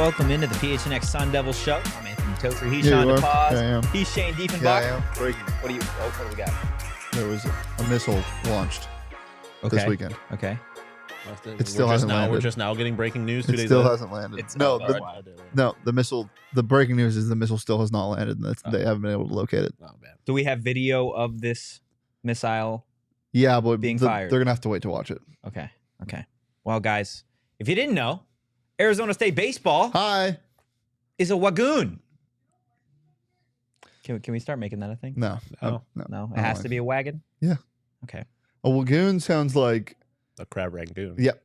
welcome into the PHNX Sun Devils show. I'm Anthony Toker. He's Shawn. He's Shane Diefenbach. What do we got? There was a missile launched this weekend. Okay. It still hasn't landed. We're just now getting breaking news. 2 days It still later. hasn't landed. The missile. The breaking news is the missile still has not landed, and they haven't been able to locate it. Oh man. Do we have video of this missile? Yeah, but being fired. They're gonna have to wait to watch it. Okay. Well, guys, if you didn't know, Arizona State baseball is a wagoon. Can we start making that a thing? No. It has to be a wagon. Yeah. Okay. A wagoon sounds like a crab rangoon. Yep.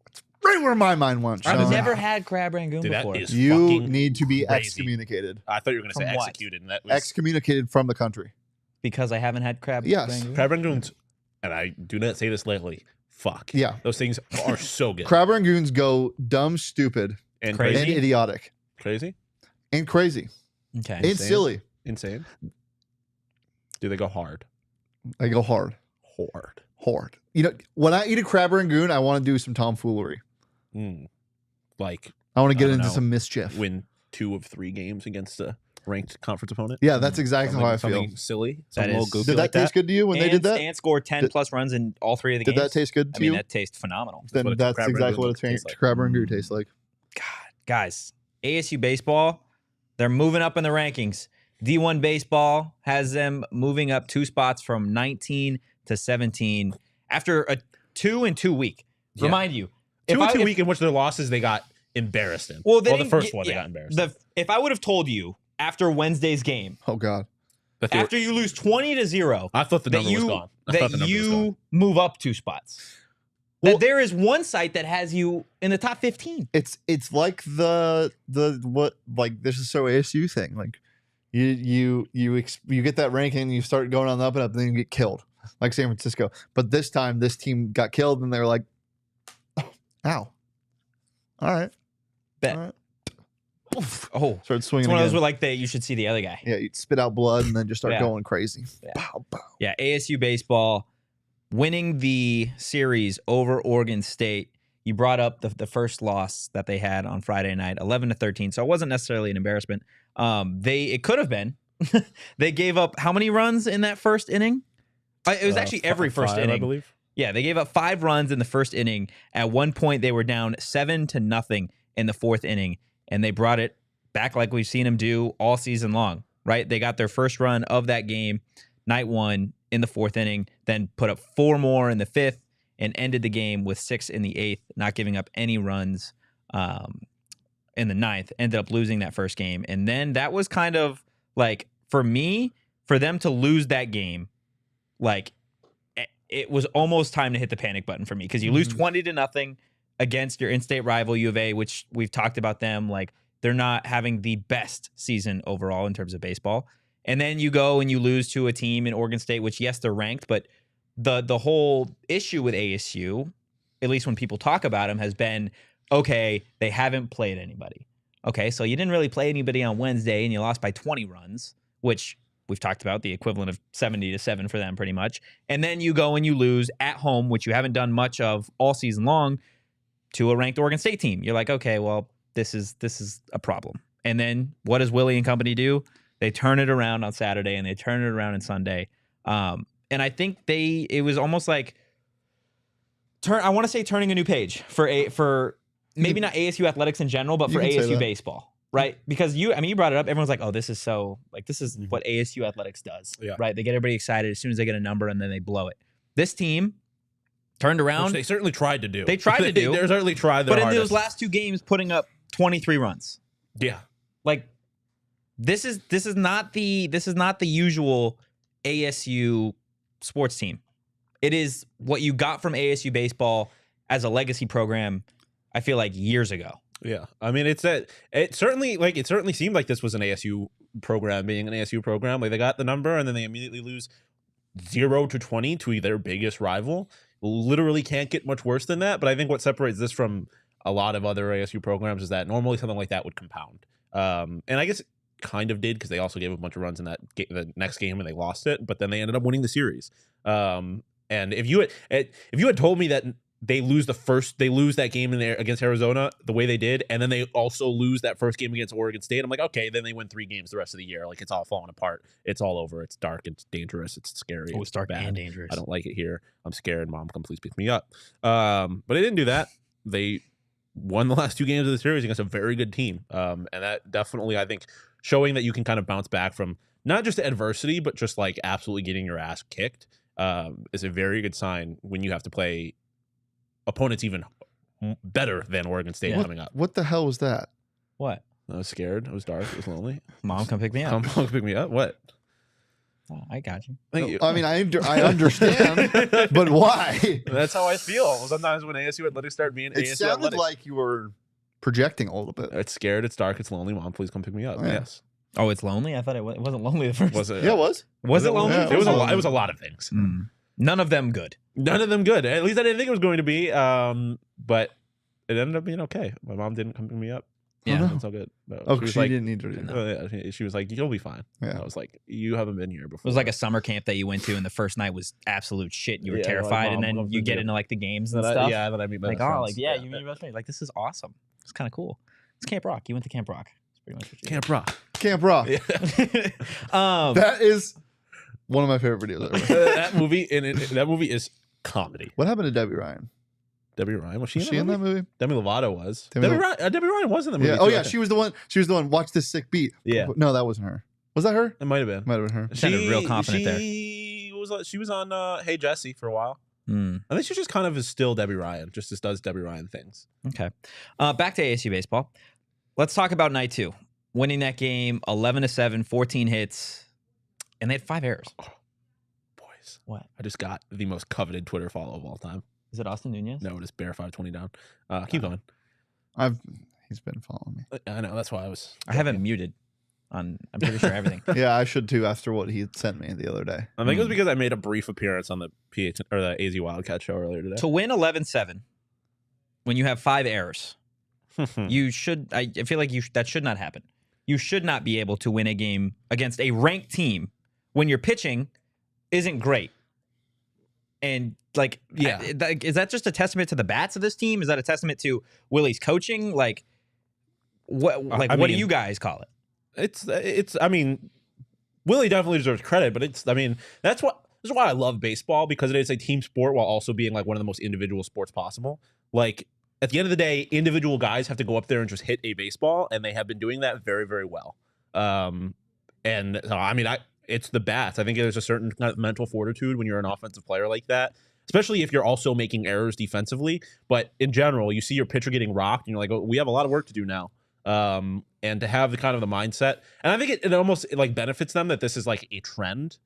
That's right where my mind went. I've never had crab rangoon before. You need to be excommunicated. I thought you were going to say executed. And that was excommunicated from the country. Because I haven't had crab rangoon? Crab rangoons, and I do not say this lightly, fuck. Yeah. Those things are so good. Crab rangoons go dumb, stupid, and crazy? and idiotic. Crazy? And crazy. Okay. And silly. Insane? Do they go hard? They go hard. Hard. You know, when I eat a crab rangoon, I want to do some tomfoolery. Like, I want to get into some mischief. Win 2 of 3 games against a ranked conference opponent. Yeah, that's exactly how I feel. Something silly. That little is- goofy Did that like taste good to you when they did that? And scored 10 plus runs in all 3 of the Did games. that taste good to you? That tastes phenomenal. Then that's exactly what a crab rangoon tastes like. God, guys, ASU baseball, they're moving up in the rankings. D1 baseball has them moving up 2 spots from 19 to 17 after a 2-2 week. Yeah. Remind you, 2-2 week in which their losses they got embarrassed in. Well, the first one they got embarrassed. If I would have told you after Wednesday's game, oh god, after you lose 20-0, I thought the number was gone. That you move up 2 spots. Well, that there is one site that has you in the top 15. It's like the this is so ASU thing. Like you get that ranking and you start going on the up and up, and then you get killed like San Francisco. But this time, this team got killed, and they're like, "Ow! All right, bet." All right. Oh, started swinging. It's one of those where like you should see the other guy. Yeah, you spit out blood and then just start going crazy. Yeah. Pow, pow. Yeah, ASU baseball winning the series over Oregon State. You brought up the first loss that they had on Friday night, 11-13. So it wasn't necessarily an embarrassment. It could have been. They gave up how many runs in that first inning? It was actually every first inning, I believe. Yeah, they gave up 5 runs in the first inning. At one point, they were down 7-0 in the 4th inning, and they brought it back like we've seen them do all season long. Right? They got their first run of that game, night 1 in the 4th inning, then put up 4 more in the 5th, and ended the game with 6 in the 8th, not giving up any runs in the 9th. Ended up losing that first game, and then that was kind of like for them to lose that game, like. It was almost time to hit the panic button for me because you lose 20-0 against your in-state rival U of A, which we've talked about them. Like they're not having the best season overall in terms of baseball. And then you go and you lose to a team in Oregon State, which yes, they're ranked, but the whole issue with ASU, at least when people talk about them, has been, okay, they haven't played anybody. Okay, so you didn't really play anybody on Wednesday and you lost by 20 runs, which we've talked about, the equivalent of 70-7 for them pretty much. And then you go and you lose at home, which you haven't done much of all season long, to a ranked Oregon State team. You're like, okay, well, this is a problem. And then what does Willie and company do? They turn it around on Saturday and they turn it around on Sunday. And I think it was almost like I want to say turning a new page for maybe not ASU athletics in general, but for ASU baseball. Right? Because you brought it up. Everyone's like, oh, this is what ASU athletics does. Yeah. Right? They get everybody excited as soon as they get a number and then they blow it. This team turned around. Which they certainly tried to do. They certainly tried their hardest. But in those last 2 games, putting up 23 runs. Yeah. Like, this is not the usual ASU sports team. It is what you got from ASU baseball as a legacy program, I feel like years ago. Yeah, I mean, it certainly seemed like this was an ASU program being an ASU program. Like they got the number and then they immediately lose 0-20 to their biggest rival. Literally can't get much worse than that. But I think what separates this from a lot of other ASU programs is that normally something like that would compound. And I guess it kind of did because they also gave a bunch of runs in the next game and they lost it. But then they ended up winning the series. And if you had told me that they lose that game in there against Arizona the way they did, and then they also lose that first game against Oregon State. I'm like, okay, then they win 3 games the rest of the year. Like, it's all falling apart. It's all over. It's dark. It's dangerous. It's scary. Oh, it's dark bad. and dangerous. I don't like it here. I'm scared. Mom, come please pick me up. But they didn't do that. They won the last 2 games of the series against a very good team. And that definitely, I think, showing that you can kind of bounce back from not just adversity, but just like absolutely getting your ass kicked is a very good sign when you have to play opponents even better than Oregon State coming up. What the hell was that? What? I was scared. It was dark. It was lonely. Mom, come pick me up. Come pick me up. What? Oh, I got you. Thank you. I mean, I understand, but why? That's how I feel. Sometimes when ASU athletics start being It ASU sounded athletics, like you were projecting a little bit. it's scared. It's dark. It's lonely. Mom, please come pick me up. Oh, yeah. Yes. Oh, it's lonely? I thought it wasn't lonely the first. Was it? Yeah, it was. Was it lonely? Yeah, It was a lonely. lot. It was a lot of things. None of them good. None of them good. At least I didn't think it was going to be. But it ended up being okay. My mom didn't come pick me up. Yeah. no. That's all good. But Oh, she was she like, didn't need to do that. she was like, "You'll be fine." Yeah. I was like, "You haven't been here It before." was like a summer camp that you went to, and the first night was absolute shit. You were Yeah, terrified, like, and Mom, then come you pick get me into like the games and Then stuff. yeah, then I meet my Like, best oh, friends. like, yeah, you meet your best friend. Like, this is awesome. It's kind of cool. It's Camp Rock. You went to Camp Rock. It's pretty much what you Camp Rock. Camp Rock. Yeah. did. That is one of my favorite videos ever. that movie is comedy. What happened to Debbie Ryan? Debbie Ryan was she, Was she in that movie? Demi Lovato was. Demi Debbie Ryan was in the movie. Yeah. too, Oh I yeah, think. she was the one. She was the one. Watch this sick beat. Yeah. No, that wasn't her. Was that her? It might have been. Might have been her. Sounded real confident there. She was on Hey Jesse for a while. Mm, I think she just kind of is still Debbie Ryan. Just does Debbie Ryan things. okay. Back to ASU baseball. Let's talk about night 2. Winning that game 11-7, 14 hits, and they had 5 errors. Boys, What? I just got the most coveted Twitter follow of all time. Is it Austin Nunez? No, it is Bear 520 down. Keep going. He's been following me. I know that's why I was. I have him muted on, I'm pretty sure, everything. Yeah, I should too. After what he sent me the other day. I think it was because I made a brief appearance on the the AZ Wildcat show earlier today. To win 11-7, when you have 5 errors, you should, I feel like that should not happen. You should not be able to win a game against a ranked team when your pitching isn't great. And like, Yeah. is that just a testament to the bats of this team? Is that a testament to Willie's coaching? Like, what do you guys call it? It's. I mean, Willie definitely deserves credit, but it's. I mean, this is why I love baseball, because it is a team sport while also being like one of the most individual sports possible. Like, at the end of the day, individual guys have to go up there and just hit a baseball, and they have been doing that very, very well. And so, I mean, it's the bats. I think there's a certain kind of mental fortitude when you're an offensive player like that, especially if you're also making errors defensively. But in general, you see your pitcher getting rocked, and you're like, oh, we have a lot of work to do now. And to have the kind of the mindset, and I think it almost like benefits them that this is like a trend,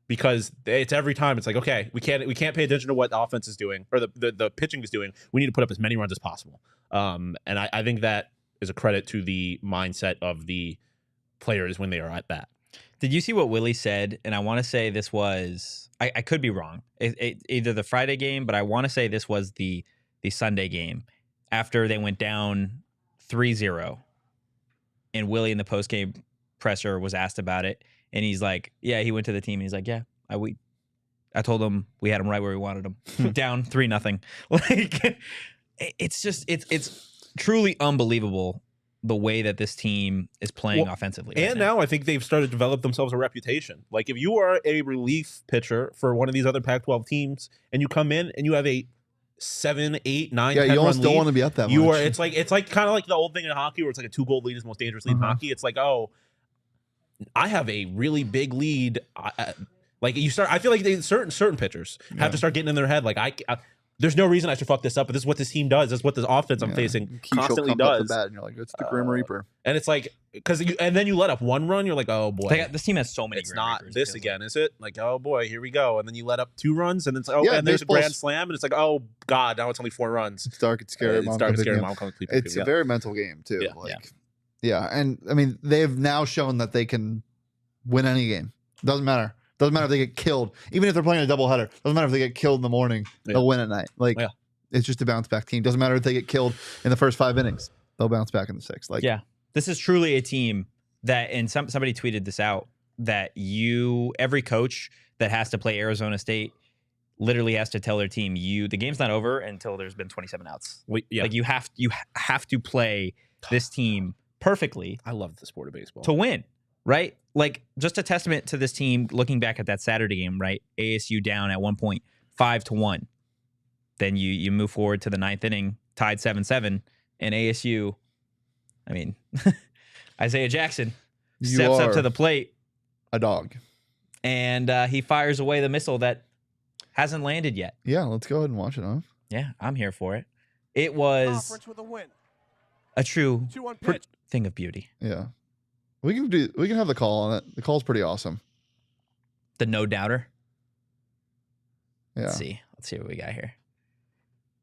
because it's every time it's like, okay, we can't pay attention to what the offense is doing or the pitching is doing. We need to put up as many runs as possible. And I think that is a credit to the mindset of the players when they are at bat. Did you see what Willie said? And I want to say this was, I could be wrong. Either the Friday game, but I want to say this was the Sunday game after they went down 3-0. And Willie in the post-game presser was asked about it. And he's like, yeah, he went to the team. And he's like, yeah, I told him we had him right where we wanted him. Down 3-0. Like, it's just, it's truly unbelievable the way that this team is playing offensively. And now I think they've started to develop themselves a reputation. Like, if you are a relief pitcher for one of these other Pac-12 teams and you come in and you have a 7, 8, 9, 10 you almost run don't lead, want to be up that you much. are. It's like kind of like the old thing in hockey where it's like a 2-goal lead is the most dangerous lead in hockey. It's like, oh, I have a really big lead. Like, you start. I feel like certain pitchers have to start getting in their head. Like, there's no reason I should fuck this up, but this is what this team does. This is what this offense I'm facing Keaschall constantly comes up does. the bat and you're like, it's the Grim Reaper. And it's like, and then you let up one run, you're like, oh boy, this team has so many. it's Grim not Reapers, this it feels again, is it? Like, oh boy, here we go. And then you let up 2 runs, and it's and there's there's a grand slam, and it's like, oh god, now it's only 4 runs. It's dark, it's scary. It's Mom dark, comes it's scary. in. Mom comes sleep. It's a very mental game too. Yeah. Yeah, and I mean, they've now shown that they can win any game. Doesn't matter. Doesn't matter if they get killed. Even if they're playing a doubleheader, doesn't matter if they get killed in the morning. They'll win at night. Like, it's just a bounce back team. Doesn't matter if they get killed in the first 5 innings. They'll bounce back in the 6th. Like, yeah, this is truly a team that, and somebody tweeted this out, that every coach that has to play Arizona State literally has to tell their team, the game's not over until there's been 27 outs. Like you have to play this team perfectly. I love the sport of baseball to win, right? Like just a testament to this team. Looking back at that Saturday game, right? ASU down at one point 5-1. Then you move forward to the 9th inning, tied 7-7, and ASU. I mean, Isaiah Jackson steps up to the plate. A dog. And he fires away the missile that hasn't landed yet. Yeah, let's go ahead and watch it, huh? Yeah, I'm here for it. It was a true thing of beauty. Yeah. We can have the call on it. The call's pretty awesome. The no doubter. Yeah. Let's see what we got here.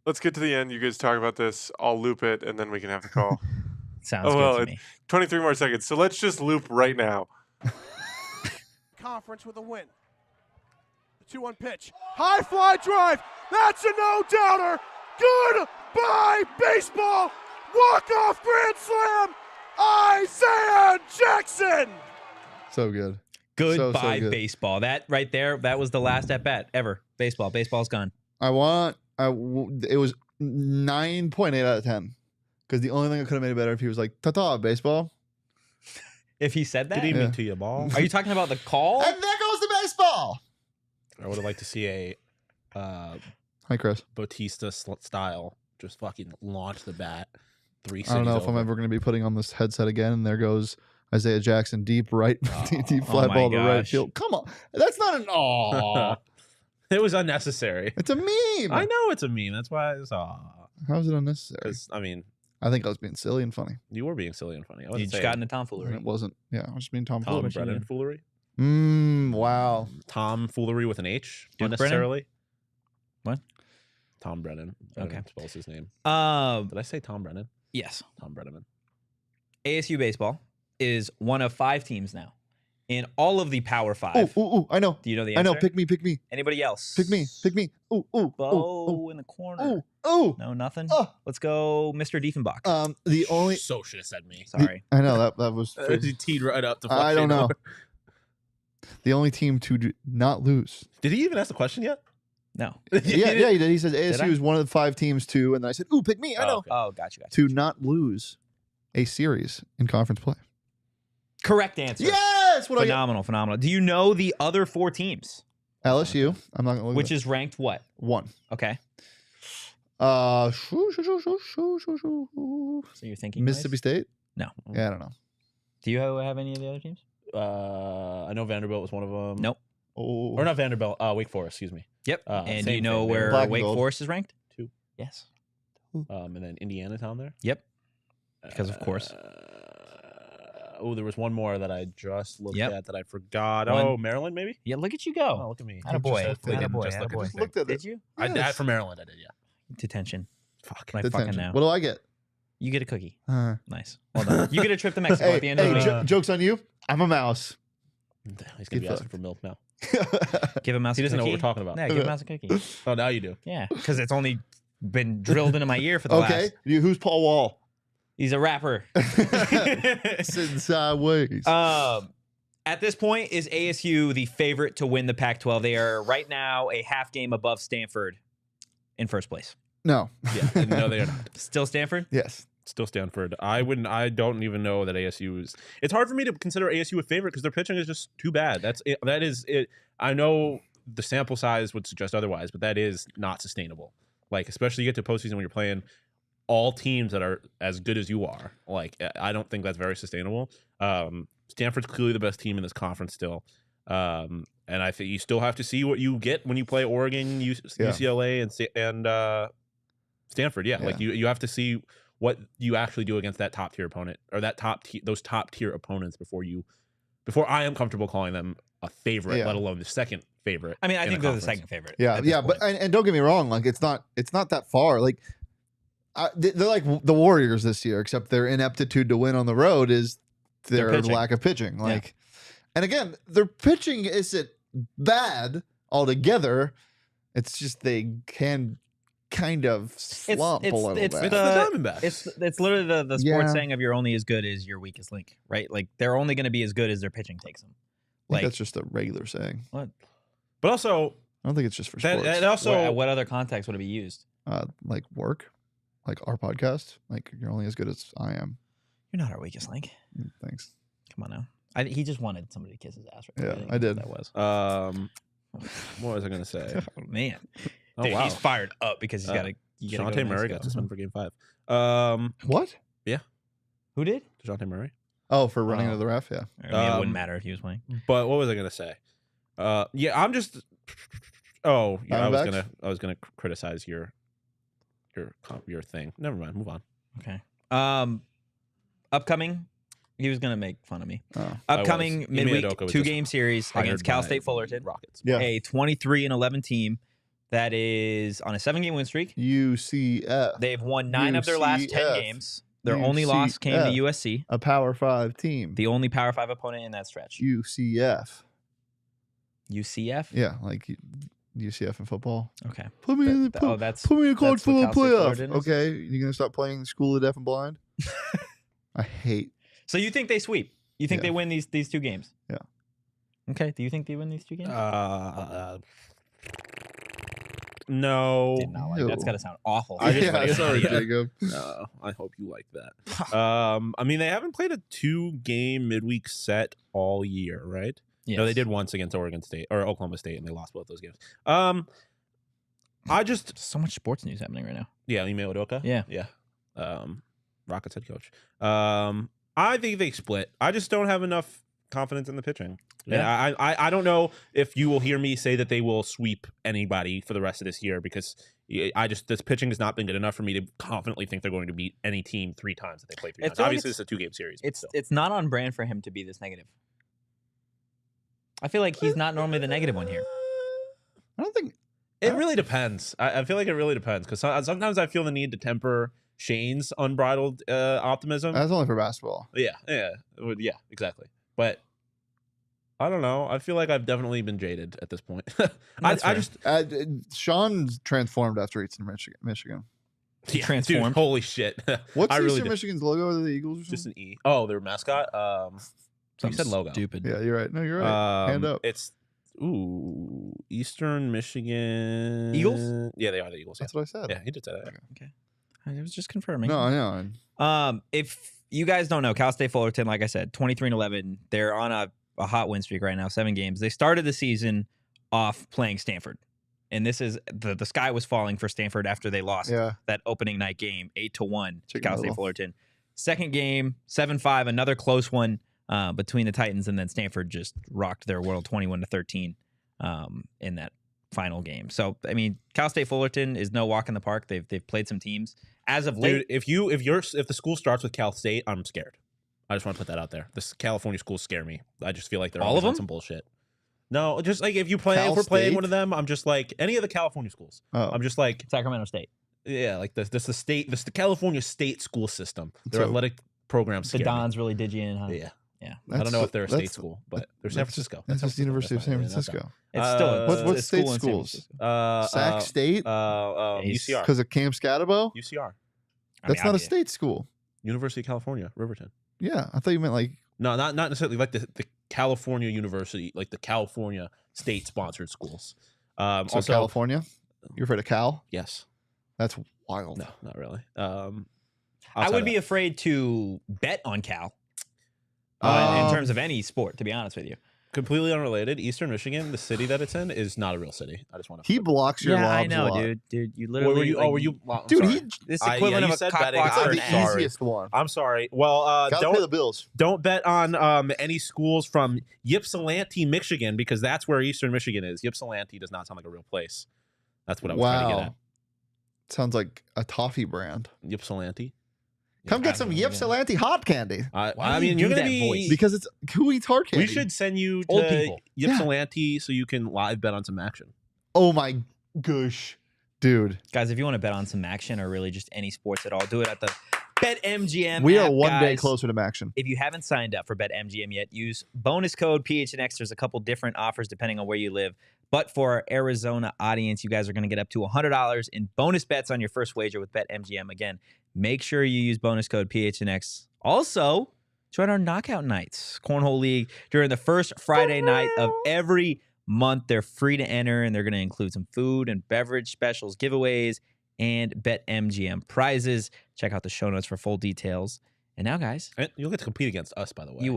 Let's get to the end. You guys talk about this. I'll loop it, and then we can have the call. Sounds good to me. 23 more seconds. So let's just loop right now. Conference with a win. The 2-1 pitch. High fly drive. That's a no-doubter. Goodbye, baseball. Walk-off grand slam. Isaiah Jackson. So good. Goodbye, good. baseball. That right there, that was the last at bat ever. Baseball. Baseball's gone. It was 9.8 out of 10. Because the only thing that could have made it better if he was like, ta-ta, baseball. If he said that? Good evening to you, ball. Are you talking about the call? And there goes the baseball. I would have liked to see a Hi, Chris. Bautista style just fucking launch the bat. I don't know if I'm ever going to be putting on this headset again. And there goes Isaiah Jackson, deep right, deep fly ball to right field. Come on. That's not an aw. It was unnecessary. It's a meme. I know it's a meme. That's why it's How is it unnecessary? Because, I mean, I think I was being silly and funny. you were being silly and funny. You just got into tomfoolery. It wasn't. Yeah, I was just being Tom tomfoolery. Brennan foolery. Wow. Tom foolery with an H. Duke Unnecessarily. What? Tom Brennan. I don't know Okay. how to spell his name. Did I say Tom Brennan? Yes. Tom Brennan. ASU baseball is one of 5 teams now in all of the Power 5. Ooh, I know. Do you know the I answer? know. Pick me. Anybody else? Pick me. Ooh. Bo in the corner. Ooh. No, nothing. Oh. Let's go, Mr. Diefenbach. The only. So should have said me. Sorry. I know that was. He teed right up to I don't know. over. The only team to not lose. Did he even ask the question yet? No. Yeah, he did. He said Did I? ASU is one of the 5 teams too, and then I said, "Ooh, pick me." I know. Okay. Oh, gotcha. To not lose a series in conference play. Correct answer. Yes. What Phenomenal. Do you know the other 4 teams? LSU. I'm not gonna look. Which is ranked what? 1. Okay. So So you're thinking Mississippi State. No. Yeah, I don't know. Do you have any of the other teams? I know Vanderbilt was one of them. Nope. Oh, Or not Vanderbilt. Wake Forest. Excuse me. Yep. And do you same know thing. where Black and Wake gold. Forest is ranked? 2. Yes. And then Indiana's on there. Yep. Because of course. There was one more that I just looked Yep. at that I forgot. One- Oh, Maryland, maybe. Yeah, look at you Oh, go. look at me. Attaboy. Just look at- Attaboy. just look at Attaboy. this thing. looked at Did it. you? I from Maryland. I did. Yeah. Detention. Fuck. Like fucking Detention. now. What do I get? You get a cookie. Uh, Nice. Well done. You get a trip to Mexico at the end of the week. Joke's on you. I'm a mouse. He's gonna be Get asking for milk now. Give him a mouse He a doesn't know cookie. what we're talking about. Yeah, give him a mouse a cookie. Oh, now you do. Yeah, because it's only been drilled into my ear for the Okay. last. Who's Paul Wall? He's a rapper. Sitting sideways. At this point, is ASU the favorite to win the Pac-12? They are right now a half game above Stanford in first place. No. Yeah. No, they are not. Still Stanford? Yes. Still Stanford. I don't even know that ASU is. It's hard for me to consider ASU a favorite because their pitching is just too bad. That is it. I know the sample size would suggest otherwise, but that is not sustainable. Like, especially you get to postseason when you're playing all teams that are as good as you are. Like, I don't think that's very sustainable. Stanford's clearly the best team in this conference still. And I think you still have to see what you get when you play Oregon, UCLA, and Stanford. Yeah, like you have to see what you actually do against that top tier opponent or that those top tier opponents before I am comfortable calling them a favorite, let alone the second favorite. I mean, I in think the they're the conference. second favorite. Yeah, but and don't get me wrong, like it's not that far. Like they're like the Warriors this year, except their ineptitude to win on the road is their pitching. lack of pitching. Like, and again, their pitching isn't bad altogether. It's just they can kind of slump a little bit. It's the Diamondbacks. It's literally the sports Yeah. saying of you're only as good as your weakest link, right? Like they're only going to be as good as their pitching takes them. I think Like that's just a regular saying. what? But also, I don't think it's just for That, sports. and also, what other context would it be used? Like work, like our podcast. Like you're only as good as I am. You're not our weakest link. Thanks. Come on now. He just wanted somebody to kiss his ass. Right? Yeah, I did. That was. what was I gonna say? Oh, man. Oh Dude, wow, he's fired up because he's got to. DeJounte Murray got suspended for Game 5. What? Who did? DeJounte Murray. Oh, for running into the ref. Yeah. I mean, it wouldn't matter if he was playing. But what was I gonna say? Yeah, I'm just. Oh, yeah, I was gonna criticize your thing. Never mind. Move on. Okay. Upcoming. He was gonna make fun of me. Oh. Upcoming Ime midweek Udoka was 2-game series hired against Cal by State Fullerton. Rockets. Yeah. A 23-11 team that is on a 7-game win streak. UCF. They've won 9 of their last 10 UCF. games. Their only loss came to USC, A Power 5 team. the only Power 5 opponent in that stretch. UCF. UCF? Yeah, like UCF in football. Okay. Put me in the Oh, that's put me in a college that's what football Cal State playoff. Fullerton is? Okay, you gonna stop playing School of the Deaf and Blind? I hate. So you think they sweep? You think Yeah. they win these 2 games? Yeah. Okay. Do you think they win these 2 games? No. Did not like No. That's got to sound awful. I just- Yeah, sorry, yeah. Jacob. No, I hope you like that. I mean, they haven't played a 2-game midweek set all year, right? Yes. No, they did once against Oregon State or Oklahoma State, and they lost both those games. I just So much sports news happening right now. Ime Udoka. Yeah. Rockets head coach. I think they split. I just don't have enough confidence in the pitching. Yeah. And I don't know if you will hear me say that they will sweep anybody for the rest of this year because this pitching has not been good enough for me to confidently think they're going to beat any team 3 times that they play 3 I times. feel like Obviously, it's a 2-game series. but still. It's not on brand for him to be this negative. I feel like he's not normally the negative one here. I don't think. It really depends. I feel like it really depends because sometimes I feel the need to temper Shane's unbridled optimism. That's only for basketball. Yeah, exactly. But I don't know. I feel like I've definitely been jaded at this point. I fair. just Sean's transformed after Eastern Michigan. yeah, Transformed. Dude, holy shit! What's I really Eastern did. Michigan's logo? Are the Eagles or Just something? an E. Oh, their mascot. You said logo. Stupid. Yeah, you're right. No, you're right. Hand up. It's Eastern Michigan Eagles? Yeah, they are the Eagles. That's what I said. Yeah, he did say that. Okay. I was just confirming. No, I know. If you guys don't know, Cal State Fullerton, like I said, 23-11. They're on a hot win streak right now, 7 games. They started the season off playing Stanford. And this is the sky was falling for Stanford after they lost Yeah. that opening night game 8-1 to Chicken Cal State Little. Fullerton. Second game, 7-5, another close one between the Titans, and then Stanford just rocked their world 21-13 in that final game. So I mean, Cal State Fullerton is no walk in the park. They've played some teams as of late. Dude, if the school starts with Cal State, I'm scared. I just want to put that out there. This California schools scare me. I just feel like they're All always of them? on some bullshit. No, just like if we're playing State? one of them, I'm just like any of the California schools. Oh. I'm just like Sacramento State, yeah, like this the California state school system. Their So- athletic programs. the scare me. Dons really did you in, huh? Yeah. Yeah. I don't know if they're a state that's- school, but they're San Francisco. That's just the University of San That's not- Francisco. It's still What it's state school in San schools? Francisco. Sac State? UCR. Because of Camp Scatabo? UCR. I That's mean, not a I- state school. University of California, Riverton. Yeah, I thought you meant like. No, not necessarily like the California University, like the California state sponsored schools. So Also, California? You're afraid of Cal? yes. That's wild. No, not really. I would be afraid to bet on Cal in Um, terms of any sport, to be honest with you. completely unrelated. Eastern Michigan, the city that it's in, is not a real city. I just want to. He blocks your Yeah, lobs I a know, lot. dude. You literally. Were you? like, Were you? Well, I'm Dude, sorry. he This Yeah, equivalent you of a said cock betting. block It's it's for like an the ad. easiest one. I'm sorry. Well, Gotta pay the don't bills. bet on any schools from Ypsilanti, Michigan, because that's where Eastern Michigan is. Ypsilanti does not sound like a real place. That's what I was trying to get Wow. Sounds like a toffee brand. at. Ypsilanti. Come get some Ypsilanti hot candy. Why I do you mean, do you're gonna that be voice? Because it's who eats hard candy? We should send you Old to people. Ypsilanti so you can live bet on some action. Oh my gosh. Dude. Guys, if you want to bet on some action or really just any sports at all, do it at the BetMGM We app, are one day guys. closer to action. If you haven't signed up for BetMGM yet, use bonus code PHNX. There's a couple different offers depending on where you live. But for our Arizona audience, you guys are going to get up to $100 in bonus bets on your first wager with BetMGM. Again, make sure you use bonus code PHNX. Also, join our knockout nights, Cornhole League, during the first Friday night of every month. They're free to enter, and they're going to include some food and beverage specials, giveaways, and BetMGM prizes. Check out the show notes for full details. And now, guys, And you'll get to compete against us, by the way. you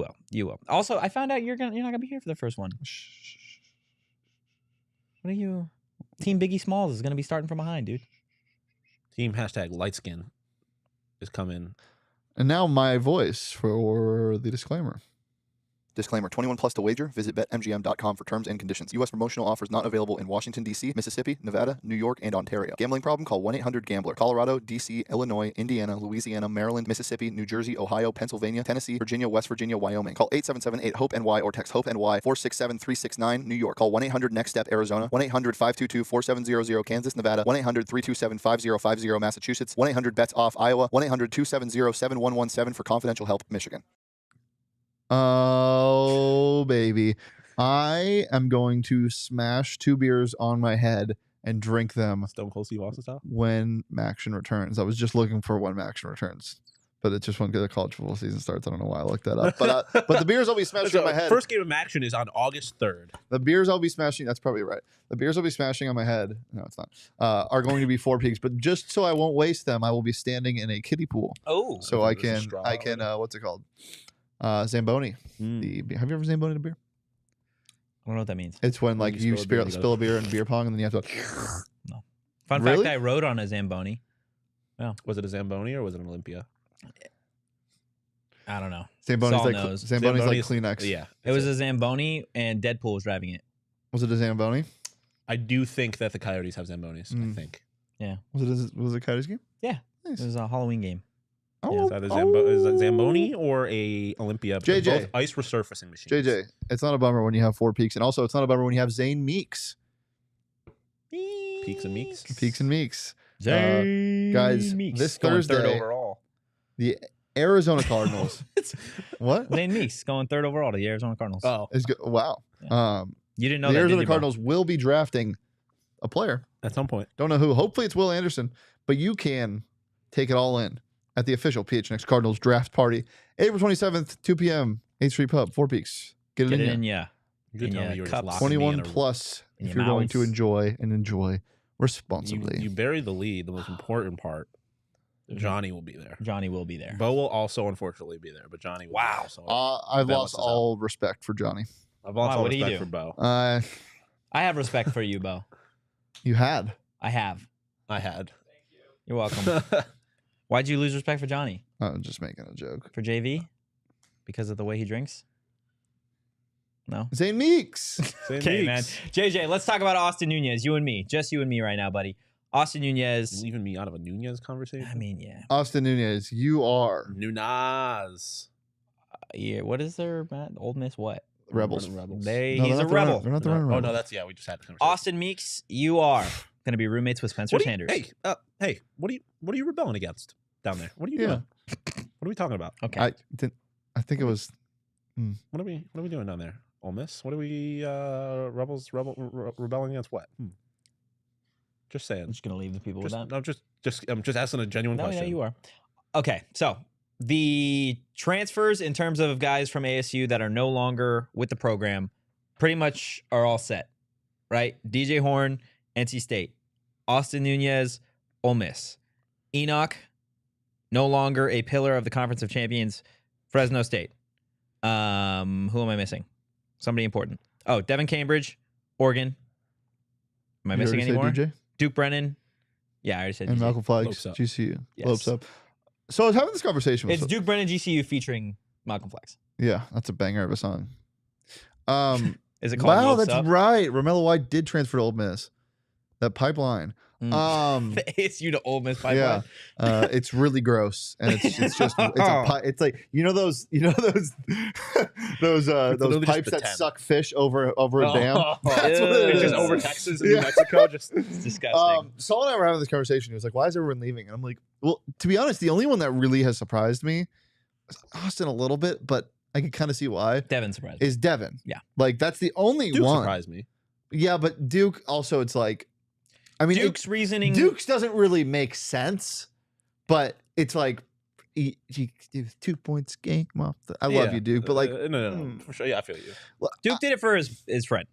will. Also, I found out you're not gonna be here for the first one. What are you? Team Biggie Smalls is gonna be starting from behind, dude. Team #lightskin is coming. And now my voice for the disclaimer. Disclaimer, 21 plus to wager. Visit BetMGM.com for terms and conditions. U.S. promotional offers not available in Washington, D.C., Mississippi, Nevada, New York, and Ontario. Gambling problem? Call 1-800-GAMBLER. Colorado, D.C., Illinois, Indiana, Louisiana, Maryland, Mississippi, New Jersey, Ohio, Pennsylvania, Tennessee, Virginia, West Virginia, Wyoming. Call 877-8-HOPE-NY or text HOPE-NY 467-369. New York. Call 1-800-NEXT-STEP, Arizona. 1-800-522-4700, Kansas, Nevada. 1-800-327-5050, Massachusetts. 1-800-BETS-OFF, Iowa. 1-800-270-7117 for confidential help, Michigan. Oh, baby. I am going to smash 2 beers on my head and drink them Stone Cold Steve Austin style. when Maction returns. I was just looking for when Maction returns, but it just won't get the college football season starts. I don't know why I looked that up. But the beers I'll be smashing on my head. First game of action is on August 3rd. The beers I'll be smashing, that's probably right. The beers I'll be smashing on my head, no, it's not, are going to be 4 Peaks. But just so I won't waste them, I will be standing in a kiddie pool. Oh, So I can, what's it called? Zamboni. Have you ever Zamboni a beer? I don't know what that means. It's when like you spill a beer in beer pong and then you have to. No. Fun Really? fact: I rode on a Zamboni. Was it a Zamboni or was it an Olympia? I don't know. Zamboni's Saul like knows. Zamboni's like Zamboni's- Kleenex. Yeah. It was a Zamboni, and Deadpool was driving it. Was it a Zamboni? I do think that the Coyotes have Zambonis. I think. Was it a Coyotes game? Yeah, Nice. it was a Halloween game. Is that a Zamboni or a Olympia? They're JJ. both ice resurfacing machines. JJ, it's not a bummer when you have 4 Peaks, and also it's not a bummer when you have Zane Meeks. Peaks and Meeks. Peaks and Meeks. Zane guys, Meeks this going Thursday- third overall. The Arizona Cardinals. What? Zane Meeks going third overall to the Arizona Cardinals. Oh, Is go- wow. You didn't know The that, Arizona did you, Bo? Cardinals will be drafting a player. at some point. Don't know who. Hopefully it's Will Anderson, but you can take it all in at the official PHNX Cardinals draft party, April 27th, 2 p.m., 8th Street Pub, 4 Peaks. Get it Get in it ya. in, yeah. You could In tell your me you were cups. just locking me 21 in a- plus in if your you're going to mouths. enjoy responsibly. You buried the lead. The most important part. Johnny will be there. Johnny will be there. Bo will also unfortunately be there, but Johnny will Wow. be there. So I've balance lost us out. all respect for Johnny. I've lost Wow, all what do you respect do? for Bo. I have respect for you, Bo. You had. I have. I had. You're welcome. Why'd you lose respect for Johnny? I'm just making a joke. For JV? Because of the way he drinks? No? Zane Meeks. Okay, man. JJ, let's talk about Austin Nunez. You and me. Just you and me right now, buddy. Austin Nunez. Leaving me out of a Nunez conversation. I mean, yeah. Austin Nunez, you are Nunez. Yeah. What is their Matt? Old Miss what? Rebels. Rebels. No, He's they're a not the rebel. Rebels. They're not the No. Rebels. Oh no, that's we just had the conversation. Austin Meeks, you are going to be roommates with Spencer What are you- Sanders. hey, what are you rebelling against down there? What are you doing? What are we talking about? Okay. I think it was. What are we doing down there? Ole Miss? What are we rebelling against? What? Just saying. I'm just going to leave the people with that. I'm just asking a genuine No, question. you are. Okay, so the transfers in terms of guys from ASU that are no longer with the program pretty much are all set, right? DJ Horn, NC State. Austin Nunez, Ole Miss. Enoch, no longer a pillar of the Conference of Champions, Fresno State. Who am I missing? Somebody important. Oh, Devin Cambridge, Oregon. Am I You missing already any said more? DJ? Duke Brennan. Yeah, I already said And DJ. Malcolm Flags, Lopes up. GCU. Yes. Lopes up. So I was having this conversation with It's Duke Brennan GCU featuring Malcolm Flags. Yeah, that's a banger of a song. Is it called Wow, Lopes that's Up? right. Romello White did transfer to Ole Miss. That pipeline. The ASU to Ole Miss pipeline. Yeah, it's really gross, and it's like those those literally just pipes the that 10. suck fish over a dam. Oh, That's what it It's just is. over Texas and Yeah. New Mexico. Just It's disgusting. Saul and I were having this conversation. He was like, "Why is everyone leaving?" And I'm like, "Well, to be honest, the only one that really has surprised me is Austin a little bit, but I could kind of see why." Devin surprised me. Is Devin? Yeah. like that's the only Duke one. surprised me. Yeah, but Duke also, it's like, I mean, Duke's reasoning. Duke's doesn't really make sense, but it's like he 2 points game off. I love Yeah. you, Duke, but like no, for sure. Yeah, I feel you. Duke did it for his friend.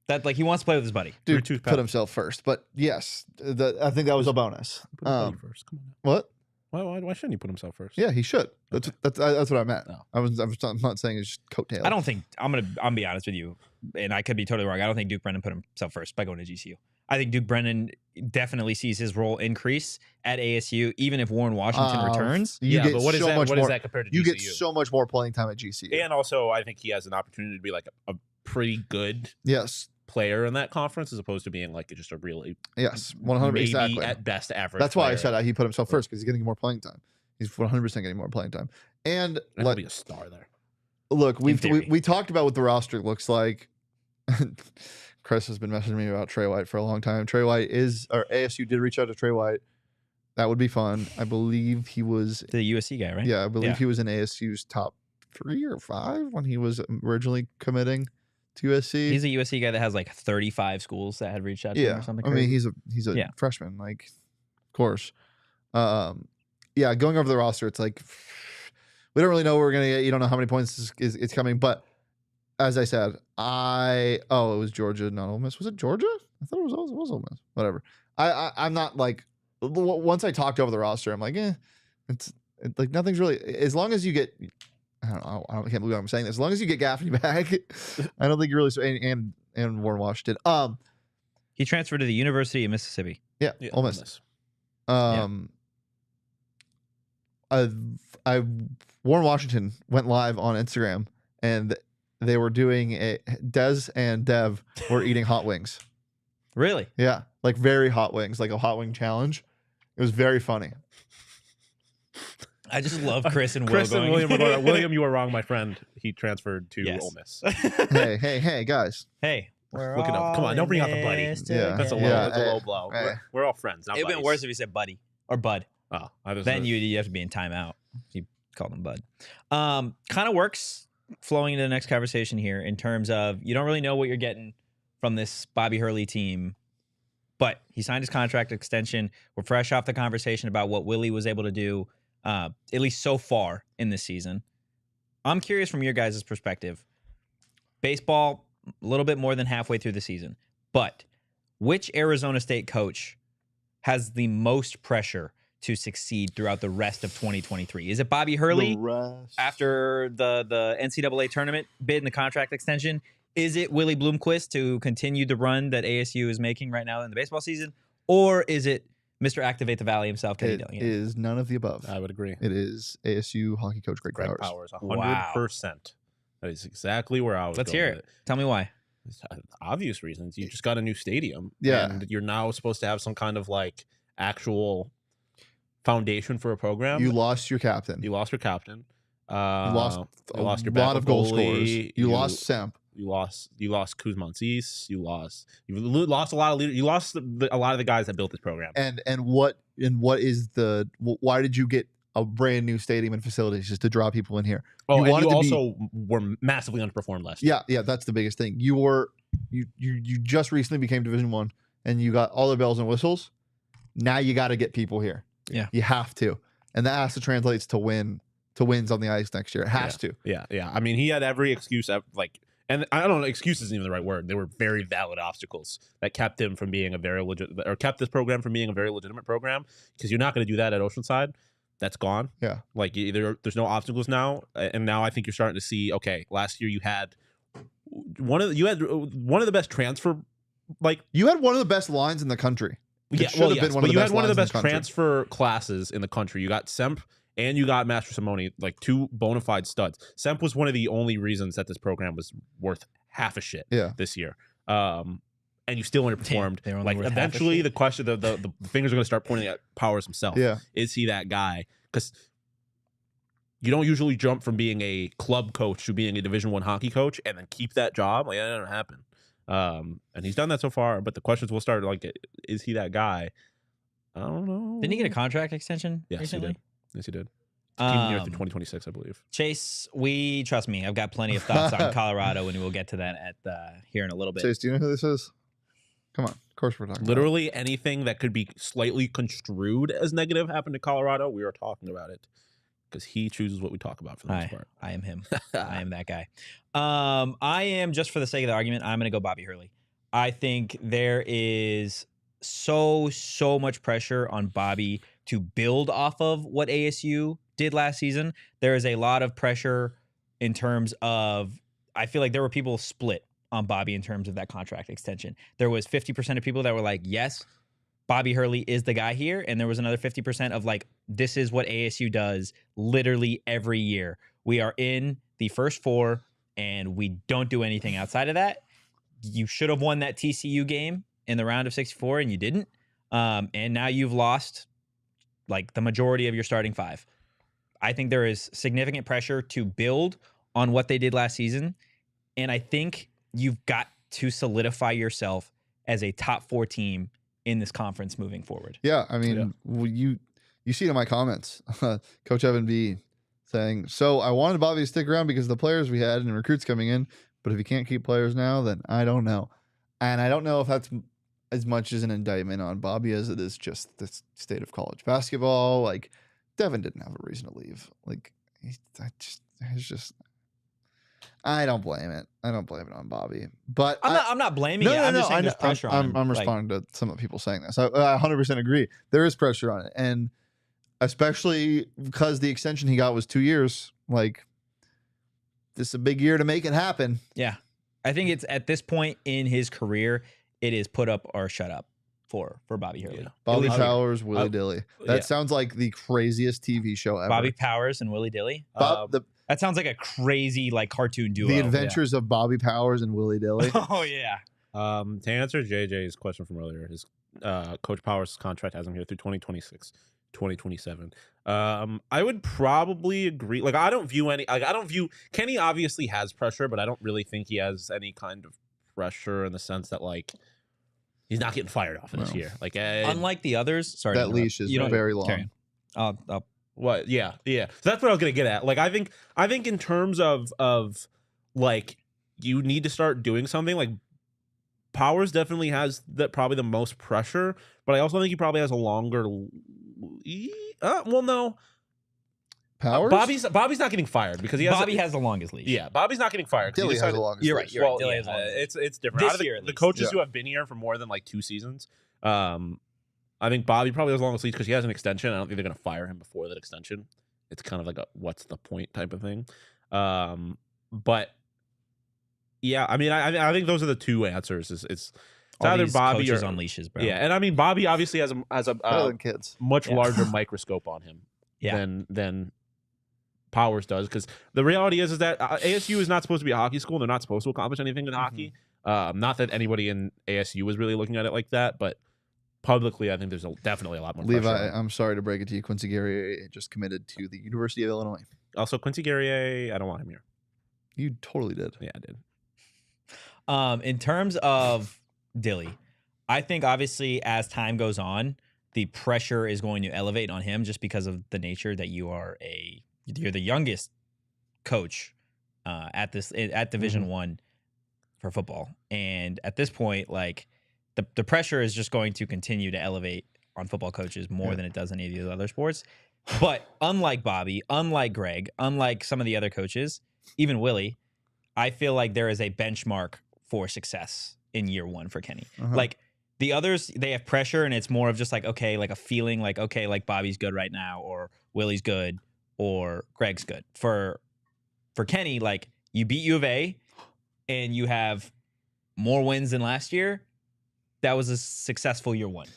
That like he wants to play with his buddy. Dude Bluetooth put himself first, but yes, I think that was a bonus. Put his buddy first. Come on. What? Why shouldn't he put himself first? Yeah, he should. That's what I meant. No. I'm not saying it's just coattails. I don't think I'm be honest with you, and I could be totally wrong. I don't think Duke Brennan put himself first by going to GCU. I think Duke Brennan definitely sees his role increase at ASU, even if Warren Washington returns. You get but what is so that? much What more, is that compared to You GCU? get so much more playing time at GCU. And also, I think he has an opportunity to be like a pretty good Yes. player in that conference, as opposed to being like just a really Yes. 100%. maybe Exactly. at best average. That's why I player. said he put himself first because he's getting more playing time. He's 100% getting more playing time. And And he'll be a star there. look, theory. we talked about what the roster looks like. Chris has been messaging me about Trey White for a long time. Trey White ASU did reach out to Trey White. That would be fun. I believe he was, The USC guy, right? yeah, I believe Yeah. he was in ASU's top 3 or 5 when he was originally committing to USC. He's a USC guy that has like 35 schools that had reached out to him Yeah, or something. I mean crazy. he's a Yeah. freshman, like, of course. Yeah, going over the roster, it's like we don't really know what we're gonna get. You don't know how many points is coming, but as I said, it was Georgia, not Ole Miss. Was it Georgia? I thought it was Ole Miss. Whatever. I'm not like once I talked over the roster, I'm like, it's like nothing's really as long as you get. I don't know. I can't believe I'm saying this. As long as you get Gaffney back, I don't think you really and Warren Washington. He transferred to the University of Mississippi. Yeah, Yeah, Ole Miss. Warren Washington went live on Instagram and they were doing Des and Dev were eating hot wings. Really? Yeah, like very hot wings, like a hot wing challenge. It was very funny. I just love Chris and Will Chris and going. William were going, William, you were wrong, my friend. He transferred to Yes. Ole Miss. Hey, guys. Hey, we're Look it up. Come on, don't bring out the buddy. Yeah. That's a low blow. Hey. We're all friends. Not It'd been buddies. worse if you said buddy or bud. Oh, I was Then you have to be in timeout. You call them bud. Kind of works flowing into the next conversation here in terms of you don't really know what you're getting from this Bobby Hurley team, but he signed his contract extension. We're fresh off the conversation about what Willie was able to do, at least so far in this season. I'm curious from your guys' perspective. Baseball, a little bit more than halfway through the season, but which Arizona State coach has the most pressure to succeed throughout the rest of 2023? Is it Bobby Hurley after the NCAA tournament bid and the contract extension? Is it Willie Bloomquist to continue the run that ASU is making right now in the baseball season? Or is it Mr. Activate the Valley himself, Kenny It Dillingham? is none of the above. I would agree. It is ASU hockey coach Greg Greg Powers. Powers, Wow. 100%. That is exactly where I was. Let's going hear with it. Tell me why. It's obvious reasons. You just got a new stadium. Yeah. And you're now supposed to have some kind of like actual foundation for a program. You lost your captain. You lost your captain. You lost you lost your a lot backup of goal goalie. scorers. You lost Semp. You lost Kuzmantzis. You lost a lot of leaders. You lost a lot of the guys that built this program. And what is the why did you get a brand new stadium and facilities just to draw people in here? Oh, and wanted you to be- also were massively underperformed last year. Yeah, that's the biggest thing. You just recently became Division 1 and you got all the bells and whistles. Now you got to get people here. Yeah. You have to. And that has to translate to wins on the ice next year. It has to. Yeah. I mean, he had every excuse, and I don't know, excuse isn't even the right word. They were very valid obstacles that kept him from being kept this program from being a very legitimate program, because you're not going to do that at Oceanside. That's gone. Yeah. Like there's no obstacles now, and now I think you're starting to see. Okay, last year you had one of the best transfer. Like You had one of the best lines in the country. It yeah, should well, have yes, been one but of the you best had one of the lines best in the country. transfer classes in the country. You got Semp and you got Master Simone, like two bona fide studs. Semp was one of the only reasons that this program was worth half a shit this year. And you still underperformed. They were only Like worth half a eventually, shit. the question, the fingers are going to start pointing at Powers himself. Yeah. Is he that guy? Because you don't usually jump from being a club coach to being a Division I hockey coach and then keep that job. Like that doesn't happen. And he's done that so far. But the questions will start like, is he that guy? I don't know. Didn't he get a contract extension Yes, recently? he did. Yes, he did. Team year through Um, 2026, I believe. Chase, trust me, I've got plenty of thoughts on Colorado, and we'll get to that here in a little bit. Chase, do you know who this is? Come on. Of course we're talking about Literally anything that could be slightly construed as negative happened to Colorado. We are talking about it because he chooses what we talk about for the most part. I am him. I am that guy. I am, just for the sake of the argument, I'm going to go Bobby Hurley. I think there is so much pressure on Bobby to build off of what ASU did last season. There is a lot of pressure in terms of, I feel like there were people split on Bobby in terms of that contract extension. There was 50% of people that were like, yes, Bobby Hurley is the guy here. And there was another 50% of like, this is what ASU does literally every year. We are in the first four and we don't do anything outside of that. You should have won that TCU game in the round of 64 and you didn't. And now you've lost like the majority of your starting five. I think there is significant pressure to build on what they did last season. And I think you've got to solidify yourself as a top 4 team in this conference moving forward. Yeah, I mean, you see it in my comments. Coach Evan B saying, so I wanted Bobby to stick around because of the players we had and recruits coming in, but if you can't keep players now, then I don't know. And I don't know if that's as much as an indictment on Bobby as it is just the state of college basketball. Like, Devin didn't have a reason to leave. Like, I don't blame it. I don't blame it on Bobby. But I'm not blaming it. I'm just saying there's pressure on him. I'm responding to some of the people saying this. I 100% agree. There is pressure on it. And especially because the extension he got was 2 years. Like, this is a big year to make it happen. Yeah. I think it's at this point in his career, it is put up or shut up for Bobby Hurley. Yeah. Bobby Powers, Willie Dilly. That sounds like the craziest TV show ever. Bobby Powers and Willie Dilly. That sounds like a crazy like cartoon duo. The Adventures of Bobby Powers and Willie Dilly. Oh yeah. To answer JJ's question from earlier, his Coach Powers' contract has him here through 2026, 2027. I would probably agree. Like, I don't view Kenny obviously has pressure, but I don't really think he has any kind of pressure in the sense that like he's not getting fired off in this year. Like, unlike the others, sorry, that leash is very long. What? Yeah. So that's what I was gonna get at. Like, I think in terms of like you need to start doing something. Like, Powers definitely has probably the most pressure, but I also think he probably has a longer. Well, no. Powers. Bobby's not getting fired because Bobby has the longest leash. Yeah, Bobby's not getting fired. Dilly has the longest. You're right. Well, Dilly yeah, has the longest. it's different. This year, the coaches who have been here for more than like 2 seasons, I think Bobby probably has the longest leash because he has an extension. I don't think they're going to fire him before that extension. It's kind of like a what's the point type of thing. But yeah, I mean, I think those are the 2 answers. It's either Bobby or on leashes, bro. Yeah, and I mean, Bobby obviously has a kids. much larger microscope on him than Powers does, because the reality is that ASU is not supposed to be a hockey school. They're not supposed to accomplish anything in hockey. Not that anybody in ASU was really looking at it like that, but publicly, I think there's definitely a lot more pressure. Levi, I'm sorry to break it to you. Quincy Guerrier just committed to the University of Illinois. Also, Quincy Guerrier, I don't want him here. You totally did. Yeah, I did. In terms of Dilly, I think obviously as time goes on, the pressure is going to elevate on him just because of the nature that you're the youngest coach at Division I for football, and at this point, like the pressure is just going to continue to elevate on football coaches more than it does in any of the other sports. But unlike Bobby, unlike Greg, unlike some of the other coaches, even Willie, I feel like there is a benchmark for success in year 1 for Kenny. Like the others, they have pressure and it's more of just like, okay, like a feeling like, okay, like Bobby's good right now or Willie's good or Greg's good. For Kenny, like you beat U of A and you have more wins than last year. That was a successful year 1,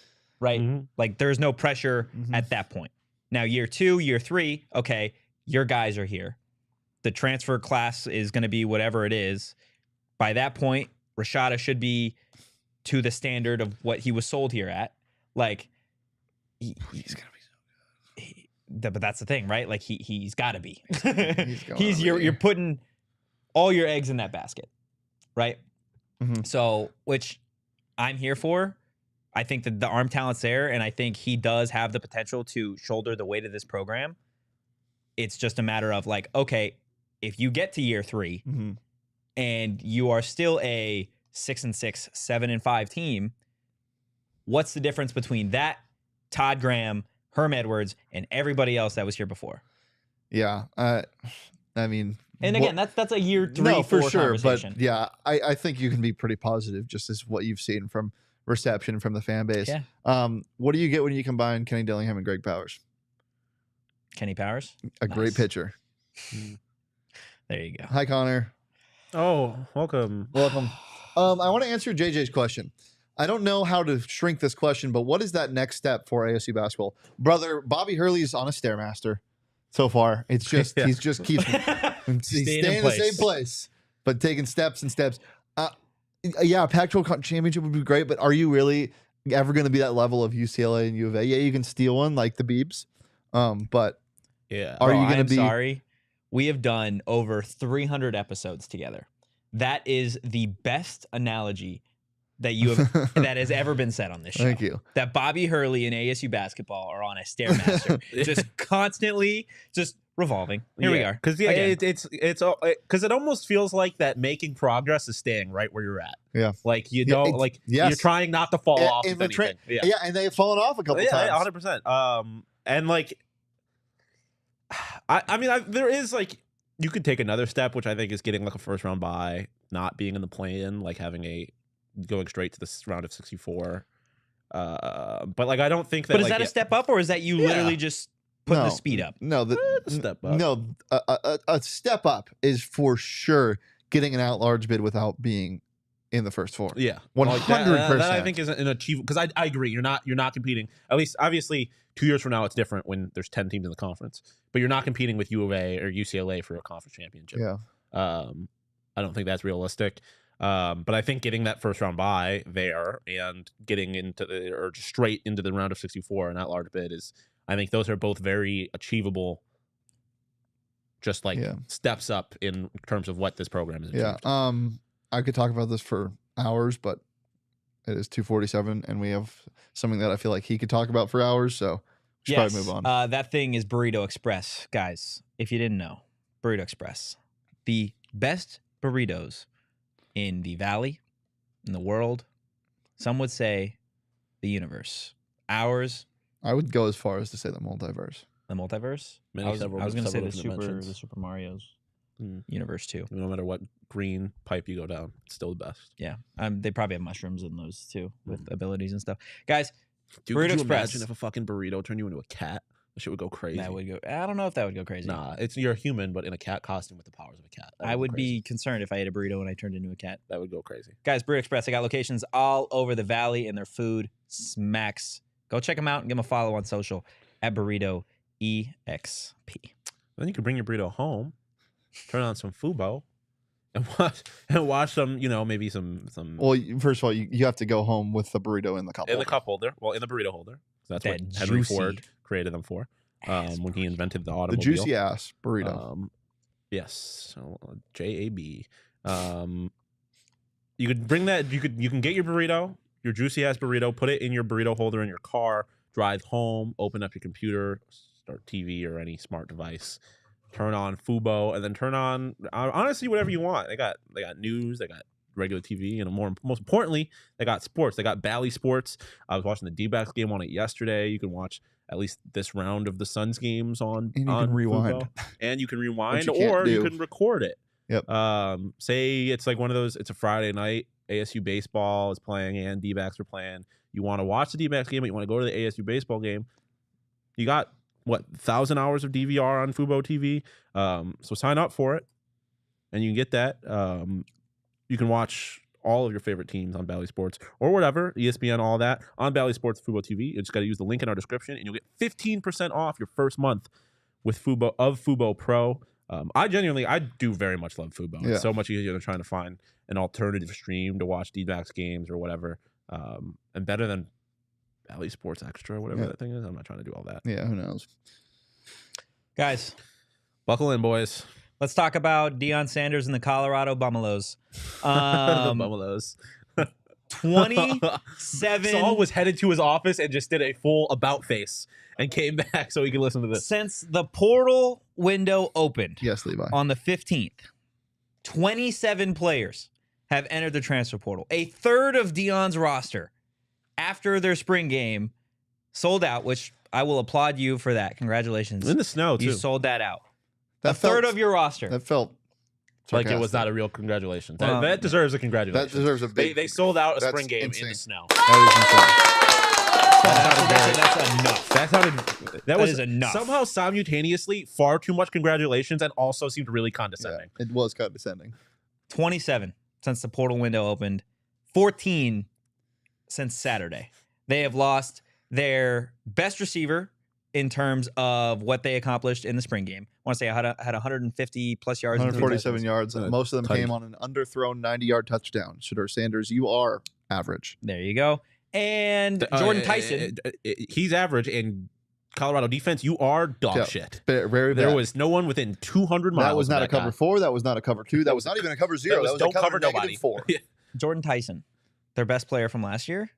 right? Like there's no pressure at that point. Now year 2, year 3, okay, your guys are here. The transfer class is going to be whatever it is. By that point, Rashada should be to the standard of what he was sold here at. Like he's gonna be so good. But that's the thing, right? Like he's got to be. You're putting all your eggs in that basket, right? So, which I'm here for. I think that the arm talent's there, and I think he does have the potential to shoulder the weight of this program. It's just a matter of like, okay, if you get to year 3 and you are still a 6-6, 7-5 team, what's the difference between that, Todd Graham, Herm Edwards, and everybody else that was here before? Yeah. I mean, And again, that's a year 3, no, 4 for sure. But conversation. yeah, I think you can be pretty positive, just as what you've seen from reception from the fan base. Yeah. What do you get when you combine Kenny Dillingham and Greg Powers? Kenny Powers, A great pitcher. There you go. Hi, Connor. Oh, welcome. Welcome. I want to answer JJ's question. I don't know how to shrink this question, but what is that next step for ASU basketball? Brother, Bobby Hurley is on a Stairmaster so far. It's just, Yeah. he's just keeps, he's staying in the same place, but taking steps and steps. Yeah, Pac-12 championship would be great, but are you really ever going to be that level of UCLA and U of A? Yeah, you can steal one like the Beebs, but Yeah. are you Bro, going to be? Sorry, we have done over 300 episodes together. That is the best analogy that you have that has ever been said on this show. Thank you. That Bobby Hurley and ASU basketball are on a Stairmaster, just constantly just revolving. Here we are. Because it's because it almost feels like that making progress is staying right where you're at. Yeah. Like you Yeah, don't like yes. you're trying not to fall off. And With anything. yeah, and they've fallen off a couple times. 100%. And like, I mean, there is like you could take another step, which I think is getting like a first round bye, not being in the play-in, like having going straight to this round of 64. But like, I don't think that. But is that a step up, or is that you literally just putting the speed up? No, step up? No, a step up is for sure getting an at-large bid without being in the first four. Yeah, 100%. That I think is an achievable, because I agree. You're not competing. At least, obviously, 2 years from now, it's different when there's 10 teams in the conference. But you're not competing with U of A or UCLA for a conference championship. Yeah. I don't think that's realistic. But I think getting that first round bye there and getting or straight into the round of 64 and that large bid is, I think those are both very achievable. Just like steps up in terms of what this program is. Yeah. I could talk about this for hours, but it is 2:47, and we have something that I feel like he could talk about for hours. So we should probably move on. That thing is Burrito Express, guys. If you didn't know, Burrito Express, the best burritos in the valley, in the world. Some would say the universe. Ours, I would go as far as to say the multiverse. the multiverse. I was going to say the Super Mario's universe too. No matter what green pipe you go down, it's still the best. Yeah, they probably have mushrooms in those too with abilities and stuff. Guys, Dude, Burrito could you Express. imagine if a fucking burrito turned you into a cat? That shit would go crazy. That would go. I don't know if that would go crazy. Nah, you're a human, but in a cat costume with the powers of a cat. That I would go be crazy. concerned if I ate a burrito and I turned into a cat. That would go crazy. Guys, Burrito Express, I got locations all over the valley, and their food smacks. Go check them out and give them a follow on social at Burrito EXP. Then you can bring your burrito home, turn on some Fubo, and watch some, maybe some. Well, first of all, you have to go home with the burrito in the cup. In the cup holder. Well, in the burrito holder. That's That what Henry juicy Ford created them for. When he invented the The automobile. juicy ass burrito. Yes. So, JAB. You could bring that. You can get your burrito, your juicy ass burrito, put it in your burrito holder in your car, drive home, open up your computer, start TV or any smart device, turn on Fubo, and then turn on honestly whatever you want. They got news, they got regular TV, and most importantly, they got sports. They got Bally Sports. I was watching the D-backs game on it yesterday. You can watch at least this round of the Suns games on. And you on can rewind. Fubo. And you can rewind, you can't or you do. can record it. Yep. Say it's like one of those. It's a Friday night. ASU baseball is playing and D-backs are playing. You want to watch the D-backs game, but you want to go to the ASU baseball game. You got 1,000 hours of DVR on Fubo TV. So sign up for it, and you can get that. You can watch all of your favorite teams on Bally Sports or whatever, ESPN, all that on Bally Sports Fubo TV. You just got to use the link in our description, and you'll get 15% off your first month with Fubo Pro. I do very much love Fubo. Yeah. It's so much easier than trying to find an alternative stream to watch D-backs games or whatever, and better than Bally Sports Extra or whatever that thing is. I'm not trying to do all that. Yeah, who knows? Guys, Buckle in, boys. let's talk about Deion Sanders and the Colorado Bumalos. The Bumalos. 27 Saul was headed to his office and just did a full about face and came back so he could listen to this. since the portal window opened Yes, Levi. on the 15th. 27 players have entered the transfer portal. A third of Deion's roster after their spring game sold out, which I will applaud you for that. Congratulations. In the snow, too. You sold that out. That A third felt- of your roster. That felt Like it was sarcastic. not a real congratulations. Well, That deserves a That congratulations. deserves a big. They sold out a That's spring game in insane. the snow. That That's enough. That is enough. Somehow simultaneously far too much congratulations and also seemed really is insane. condescending. Yeah, it was condescending. 27 since the portal window opened, 14 since Saturday. They have lost their best receiver in terms of what they accomplished in the spring game. I want to say I had 150 plus yards. 147 yards, and most of them Tight. came on an underthrown 90-yard touchdown. Shedeur Sanders, you are average. There you go. And Jordan Tyson. He's average, and Colorado defense, you are dog Yeah. shit. Very There bad. was no one within 200 miles. That was of not a that guy. cover 4. That was not a cover 2. That was not even a cover 0. That was a don't cover cover nobody. -4. Yeah. Jordan Tyson, their best player from last year,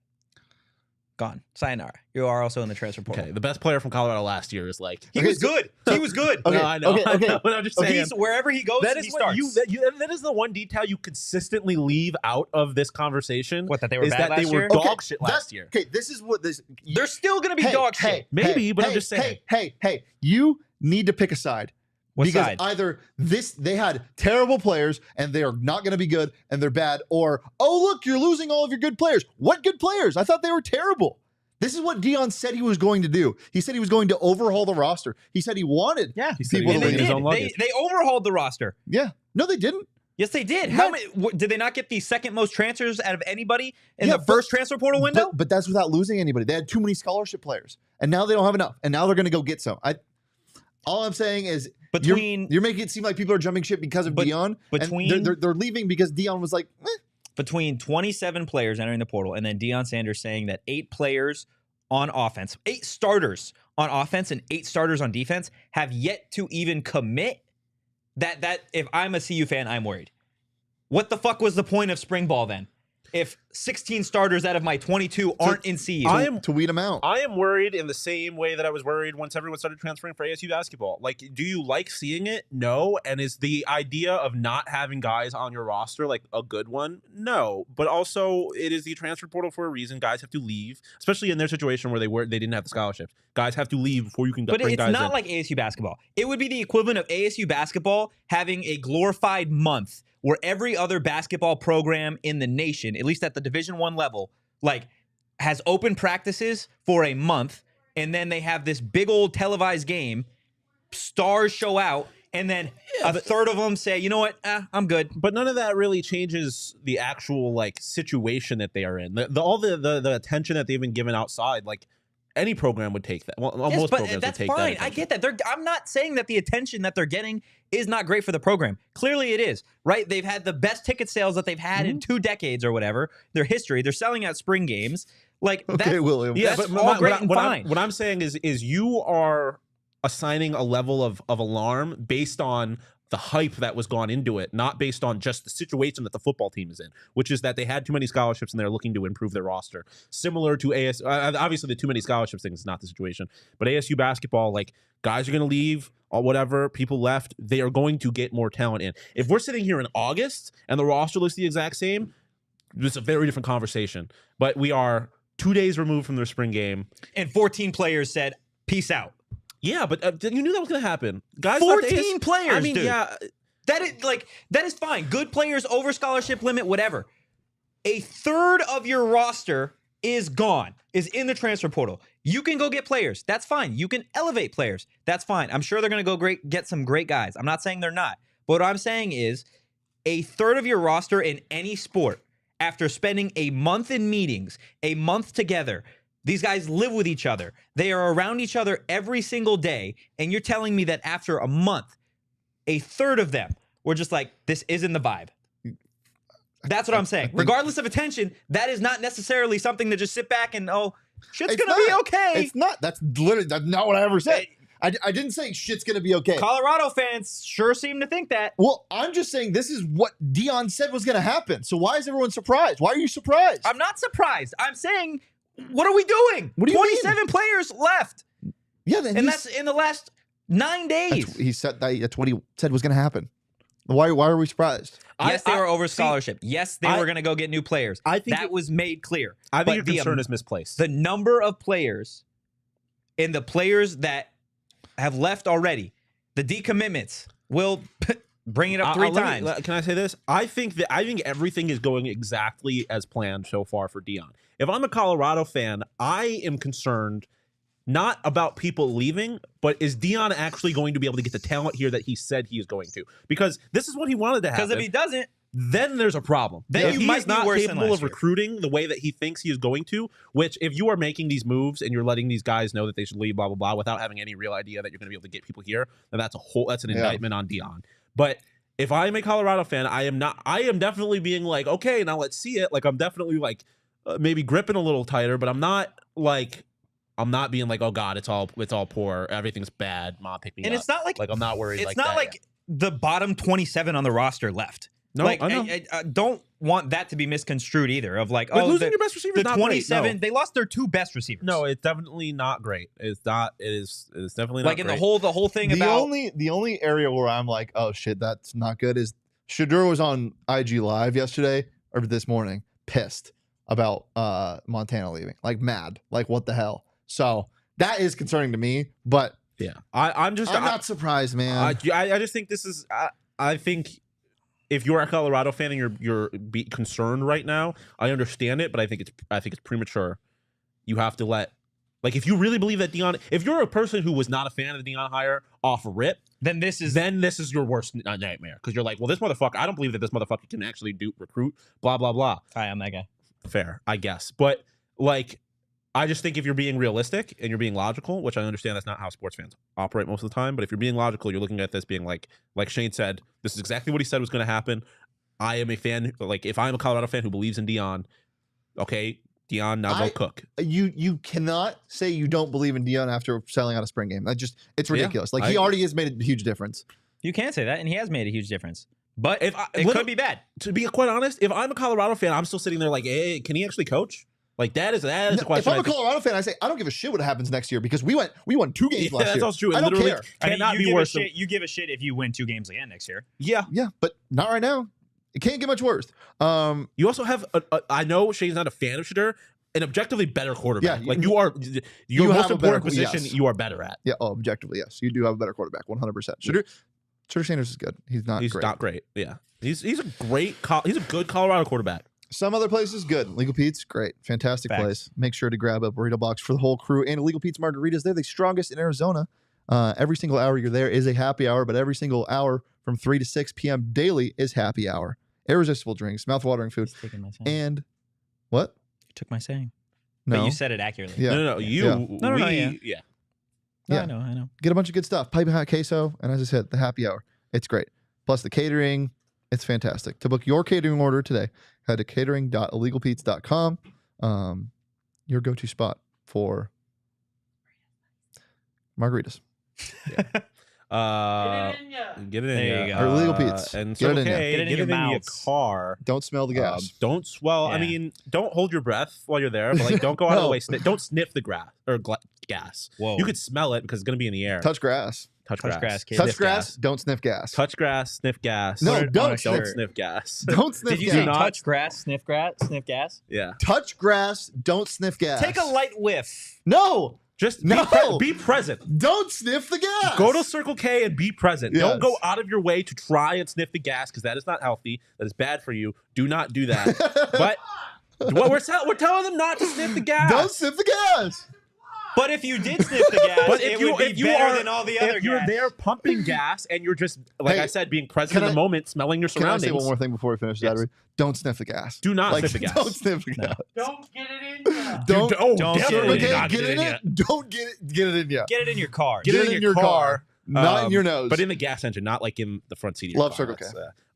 gone. Sayonara. You are also in the transfer portal. Okay, the best player from Colorado last year is like. He Okay, was good. He was good. Okay, No, I know. okay, okay. But I'm just Okay, saying. Wherever he goes, That he is starts. that is the one detail you consistently leave out of this conversation. What, that they were is bad that last they were year? dog Okay, shit that's- last year. Okay, this is what this. They're still going to be dog shit. Maybe, but I'm just saying. Hey, you need to pick a side. What because side? either they had terrible players and they are not going to be good and they're bad, or look, you're losing all of your good players. What good players? I thought they were terrible. This is what Deion said he was going to do. He said he was going to overhaul the roster. He said he wanted Yeah, He said he people was to and they bringing his did. own luggage. They overhauled the roster. Yeah. No, they didn't. Yes, they did. What? How many? Did they not get the second most transfers out of anybody in Yeah, the first transfer portal window? But that's without losing anybody. They had too many scholarship players, and now they don't have enough. And now they're going to go get some. All I'm saying is you're making it seem like people are jumping ship because of Deion. And they're leaving because Deion was like, Between 27 players entering the portal and then Deion Sanders saying that 8 players on offense, 8 starters on offense and 8 starters on defense have yet to even commit, that if I'm a CU fan, I'm worried. What the fuck was the point of spring ball then? If 16 starters out of my 22 aren't in CU. to weed them out. I am worried in the same way that I was worried once everyone started transferring for ASU basketball. Like, do you like seeing it? No. And is the idea of not having guys on your roster like a good one? No. But also, it is the transfer portal for a reason. Guys have to leave, especially in their situation where they didn't have the scholarships. Guys have to leave before you can But bring it's guys not in. like ASU basketball. It would be the equivalent of ASU basketball having a glorified month where every other basketball program in the nation, at least at the Division I level, like has open practices for a month, and then they have this big old televised game, stars show out, and then a third of them say, you know what, I'm good. But none of that really changes the actual like situation that they are in. All the attention that they've been given outside, like any program would take that. Well, Yes, most but programs that's would take fine. that. I get that. I'm not saying that the attention that they're getting is not great for the program. Clearly it is, right? They've had the best ticket sales that they've had in 2 decades or whatever, their history. They're selling out spring games. Like, Okay, William. Yeah, that's but all great and fine. what I'm saying is you are assigning a level of alarm based on the hype that was gone into it, not based on just the situation that the football team is in, which is that they had too many scholarships and they're looking to improve their roster. Similar to ASU, obviously the too many scholarships thing is not the situation, but ASU basketball, like guys are going to leave or whatever, people left, they are going to get more talent in. If we're sitting here in August and the roster looks the exact same, it's a very different conversation. But we are 2 days removed from their spring game. And 14 players said, peace out. Yeah, but you knew that was going to happen. Guys, 14 players, I mean, dude. yeah. That is fine. Good players over scholarship limit, whatever. A third of your roster is gone, is in the transfer portal. You can go get players. That's fine. You can elevate players. That's fine. I'm sure they're going to go get some great guys. I'm not saying they're not. But what I'm saying is a third of your roster in any sport, after spending a month in meetings, a month together, these guys live with each other. They are around each other every single day. And you're telling me that after a month, a third of them were just like, this isn't the vibe. That's what I'm saying. Regardless of attention, that is not necessarily something to just sit back and, shit's going to be okay. It's not. That's not what I ever said. I didn't say shit's going to be okay. Colorado fans sure seem to think that. Well, I'm just saying this is what Deion said was going to happen. So why is everyone surprised? Why are you surprised? I'm not surprised. I'm saying, what are we doing? What do you mean? 27 players left. Yeah, then And that's in the last 9 days. he said that's what he said was going to happen. Why are we surprised? Yes, they were over scholarship. Yes, they were going to go get new players. I think that was made clear. I think But your concern is misplaced. The number of players and the players that have left already, the decommitments will bring it up 3 times. Can I say this? I think everything is going exactly as planned so far for Deion. If I'm a Colorado fan, I am concerned not about people leaving, but is Deion actually going to be able to get the talent here that he said he is going to? Because this is what he wanted to happen. Because if he doesn't, then there's a problem. Then if you might he's be not worse than capable last of year. recruiting the way that he thinks he is going to, which if you are making these moves and you're letting these guys know that they should leave, blah, blah, blah, without having any real idea that you're going to be able to get people here, then that's an indictment on Deion. But if I'm a Colorado fan, I am definitely being like, okay, now let's see it. Like, I'm definitely like maybe gripping a little tighter, but I'm not being like, oh God, it's all poor, everything's bad, Mom, pick me up. And it's not like I'm not worried. It's like not that like yet. the bottom 27 on the roster left. No, like, I know. I don't want that to be misconstrued either. Of like, But oh, losing your best receiver is the not 27, great. No. they lost their 2 best receivers. No, it's definitely not great. It's not. It's definitely like not in great. the whole thing The about only area where I'm like, oh shit, that's not good is Shedeur was on IG Live yesterday or this morning, pissed about Montana leaving, like mad, like what the hell. So that is concerning to me, but Yeah, I'm not surprised, man. I just think this is. I think if you're a Colorado fan and you're concerned right now, I understand it, but I think it's premature. You have to like if you really believe that Deion, if you're a person who was not a fan of the Deion hire off rip, then this is your worst nightmare because you're like, well, this motherfucker, I don't believe that this motherfucker can actually recruit, blah blah blah. Hi, I'm that guy. Fair, I guess, but like. I just think if you're being realistic and you're being logical, which I understand that's not how sports fans operate most of the time, but if you're being logical, you're looking at this being like Shane said, this is exactly what he said was going to happen. I am a fan, like if I'm a Colorado fan who believes in Deion, okay, Deion, now go cook. You cannot say you don't believe in Deion after selling out a spring game. It's ridiculous. Like he already has made a huge difference. You can say that, and he has made a huge difference. But it could be bad. To be quite honest, if I'm a Colorado fan, I'm still sitting there like, hey, can he actually coach? Like that is a question. If I'm a Colorado fan, I say I don't give a shit what happens next year because we won 2 games last year. That's also true. I don't care. Cannot be worse. You give a shit if you win 2 games again next year. Yeah, but not right now. It can't get much worse. You also have. I know Shane's not a fan of Shedeur, an objectively better quarterback. Yeah, like you are. Your most important position, yes. You are better at. Yeah. Oh, objectively, yes, you do have a better quarterback, 100%. Shedeur Sanders is good. He's not great. Yeah, he's a great. He's a good Colorado quarterback. Some other places, good. Legal Pete's, great. Fantastic place. Make sure to grab a burrito box for the whole crew. And Legal Pete's margaritas, they're the strongest in Arizona. Every single hour you're there is a happy hour, but every single hour from 3 to 6 p.m. daily is happy hour. Irresistible drinks, mouth-watering food. And what? You took my saying. No. But you said it accurately. Yeah. No. Yeah. I know. Get a bunch of good stuff. Piping hot queso, and as I said, the happy hour. It's great. Plus the catering. It's fantastic. To book your catering order today, head to catering.illegalpete's.com. Your go-to spot for margaritas. Yeah. Get it in There you go. Or Legal Pete's. And Get so, it in there. okay, Get it in your mouths. car. Don't smell the gas. Don't swell. Yeah. I mean, don't hold your breath while you're there, but like, don't go out of the way. Don't sniff the grass or gas. Whoa. You could smell it because it's gonna be in the air. Touch grass. Touch grass, grass. kids. Touch Sniff grass. gas. Don't sniff gas. Touch grass. Sniff gas. No, don't sniff gas. Don't sniff Did you gas. say touch grass, sniff gas? Yeah. Touch grass. Don't sniff gas. Take a light whiff. No. Just No. be present. Don't sniff the gas. Go to Circle K and be present. Yes. Don't go out of your way to try and sniff the gas because that is not healthy. That is bad for you. Do not do that. But what we're telling them not to sniff the gas. Don't sniff the gas. But if you did sniff the gas, But it would be better than all the other if you're gas. there pumping gas and you're just like Hey, I said, being present in the moment, smelling your Can I surroundings. say one more thing before we finish Yes. that? Don't sniff the gas. Do not sniff the gas. Don't sniff the gas. Don't get it in ya. Don't Don't definitely get okay, it get in it in yet. it. Don't get it in ya. Get it in your car. Get it in your car. Not in your nose. But in the gas engine, not like in the front seat of your Love car. Circle K.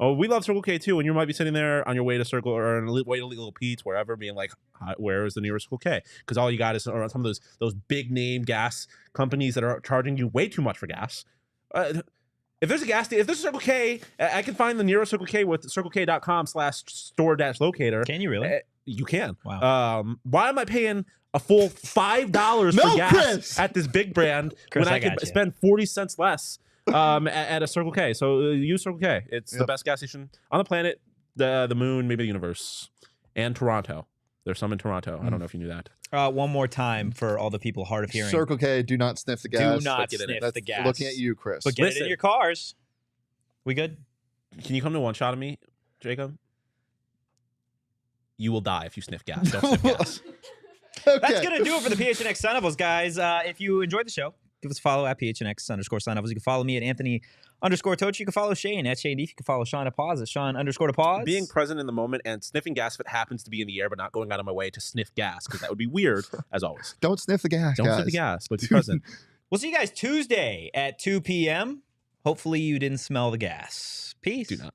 Oh, we love Circle K too. And you might be sitting there on your way to Circle or on the way to Little Pete's, wherever, being like, where is the nearest Circle K? Because all you got is some of those big name gas companies that are charging you way too much for gas. If there's a Circle K, I can find the nearest Circle K with circlek.com/store-locator. Can you really? You can. Wow. Why am I paying a full $5 No, for gas Chris! at this big brand Chris, when I I could got you. spend 40 cents less at a Circle K? So use Circle K. It's the Yep. best gas station on the planet, the moon, maybe the universe, and Toronto. There's some in Toronto. I don't know if you knew that. One more time for all the people hard of hearing. Circle K, do not sniff the gas. Do not get it in. sniff That's the gas. looking at you, Chris. But get it Listen. in your cars. We good? Can you come to one shot of me, Jacob? You will die if you sniff gas. Don't sniff gas. Okay. That's going to do it for the PHNX Sun Devils, guys. If you enjoyed the show, give us a follow at PHNX_Sun Devils. You can follow me at Anthony_Toach. You can follow Shane at Shane Deef. You can follow Shawn at Pause at Shawn_to_pause. Being present in the moment and sniffing gas if it happens to be in the air, but not going out of my way to sniff gas, because that would be weird, as always. Don't sniff the gas, Don't guys. sniff the got but be present. We'll see you guys Tuesday at 2 p.m. Hopefully you didn't smell the gas. Peace. Do not.